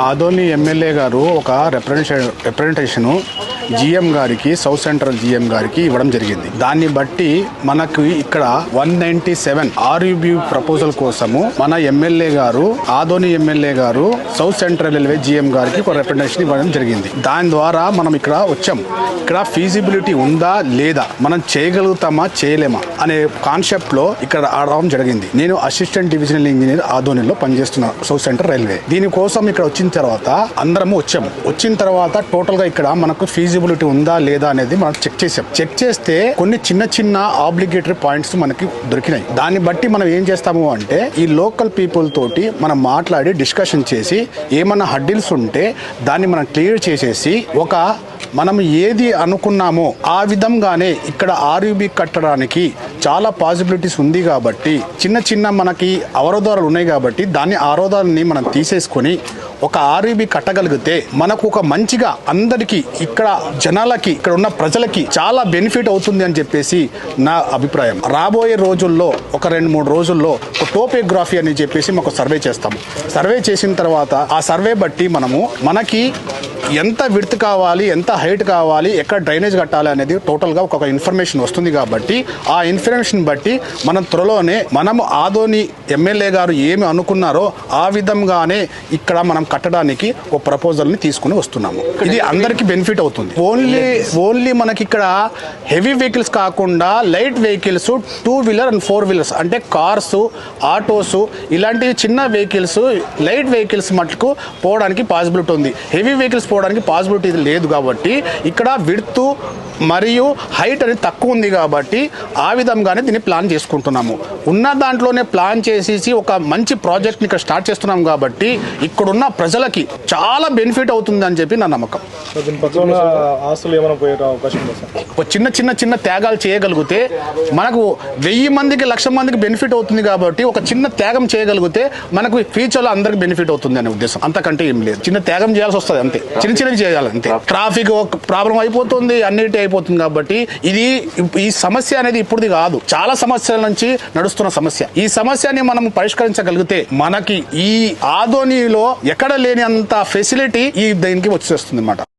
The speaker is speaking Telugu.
ఆదోని ఎమ్మెల్యే గారు ఒక రిప్రజెంటేషన్ జీఎం గారికి, సౌత్ సెంట్రల్ జీఎం గారికి ఇవ్వడం జరిగింది. దాన్ని బట్టి మనకు ఇక్కడ 197 ఆర్యుబి ప్రపోజల్ కోసము మన ఎమ్మెల్యే గారు, ఆదోని ఎమ్మెల్యే గారు సౌత్ సెంట్రల్ రైల్వే జీఎం గారికి ఒక రిప్రజెంటేషన్ ఇవ్వడం జరిగింది. దాని ద్వారా మనం ఇక్కడ వచ్చాం. ఇక్కడ ఫీజిబిలిటీ ఉందా లేదా, మనం చేయగలుగుతామా చేయలేమా అనే కాన్సెప్ట్ లో ఇక్కడ రావడం జరిగింది. నేను అసిస్టెంట్ డివిజనల్ ఇంజనీర్ ఆదోనిలో పనిచేస్తున్నా సౌత్ సెంట్రల్ రైల్వే. దీనికోసం ఇక్కడ వచ్చిన తర్వాత అందరము వచ్చాము. వచ్చిన తర్వాత టోటల్ గా ఇక్కడ మనకు ఫీజిబిలిటీ ఉందా లేదా అనేది మనం చెక్ చేసాం. చెక్ చేస్తే కొన్ని చిన్న చిన్న ఆబ్లిగేటరీ పాయింట్స్ మనకి దొరికినాయి. దాన్ని బట్టి మనం ఏం చేస్తాము అంటే ఈ లోకల్ పీపుల్ తోటి మనం మాట్లాడి డిస్కషన్ చేసి ఏమన్నా హడ్డిల్స్ ఉంటే దాన్ని మనం క్లియర్ చేసేసి మనం ఏది అనుకున్నామో ఆ విధంగానే ఇక్కడ ఆర్యుబి కట్టడానికి చాలా పాసిబిలిటీస్ ఉంది కాబట్టి చిన్న చిన్న మనకి అవరోధాలు ఉన్నాయి కాబట్టి దాన్ని అవరోధాలని మనం తీసేసుకొని ఒక ఆర్యుబి కట్టగలిగితే మనకు ఒక మంచిగా అందరికీ ఇక్కడ జనాలకి, ఇక్కడ ఉన్న ప్రజలకి చాలా బెనిఫిట్ అవుతుంది అని చెప్పేసి నా అభిప్రాయం. రాబోయే రోజుల్లో ఒక 2-3 రోజుల్లో ఒక టోపోగ్రఫీ అని చెప్పేసి మాకు సర్వే చేస్తాము. సర్వే చేసిన తర్వాత ఆ సర్వే బట్టి మనకి ఎంత విడ్త్ కావాలి, ఎంత హైట్ కావాలి, ఎక్కడ డ్రైనేజ్ కట్టాలి అనేది టోటల్గా ఒక ఇన్ఫర్మేషన్ వస్తుంది. కాబట్టి ఆ ఇన్ఫర్మేషన్ బట్టి మనం త్వరలోనే మనము ఆదోని ఎమ్మెల్యే గారు ఏమి అనుకున్నారో ఆ విధంగానే ఇక్కడ మనం కట్టడానికి ఒక ప్రపోజల్ని తీసుకుని వస్తున్నాము. ఇది అందరికీ బెనిఫిట్ అవుతుంది. ఓన్లీ మనకి ఇక్కడ హెవీ వెహికల్స్ కాకుండా light vehicles, 2 wheeler and 4 wheelers అంటే కార్స్, ఆటోస్ ఇలాంటి చిన్న వెహికల్స్, లైట్ వెహికల్స్ మటుకు పోవడానికి పాసిబిలిటీ ఉంది. హెవీ వెహికల్స్ పోవడానికి పాసిబిలిటీ లేదు కాబట్టి ఇక్కడ విడ్త్ మరియు హైట్ అనేది తక్కువ ఉంది కాబట్టి ఆ విధంగానే దీన్ని ప్లాన్ చేసుకుంటున్నాము. ఉన్న దాంట్లోనే ప్లాన్ చేసేసి ఒక మంచి ప్రాజెక్ట్ని ఇక్కడ స్టార్ట్ చేస్తున్నాం కాబట్టి ఇక్కడున్న ప్రజలకి చాలా బెనిఫిట్ అవుతుంది అని చెప్పి నా నమ్మకం. చిన్న త్యాగాలు చేయగలిగితే మనకు 1000 మందికి 1,00,000 మందికి బెనిఫిట్ అవుతుంది కాబట్టి ఒక చిన్న త్యాగం చేయగలిగితే మనకు ఫ్యూచర్లో అందరికి బెనిఫిట్ అవుతుంది అనే ఉద్దేశం. అంతకంటే ఏం లేదు. చిన్న త్యాగం చేయాల్సి వస్తుంది అంతే. చిన్నవి చేయాలి అంతే. ట్రాఫిక్ ప్రాబ్లం అయిపోతుంది, అన్నిటి అయిపోతుంది కాబట్టి ఈ సమస్య అనేది ఇప్పుడుది కాదు, చాలా సమస్యల నుంచి నడుస్తున్న సమస్య. ఈ సమస్యని మనం పరిష్కరించగలిగితే మనకి ఈ ఆదోనిలో ఎక్కడ లేని అంత ఫెసిలిటీ ఈ దీనికి వచ్చేస్తుంది అన్నమాట.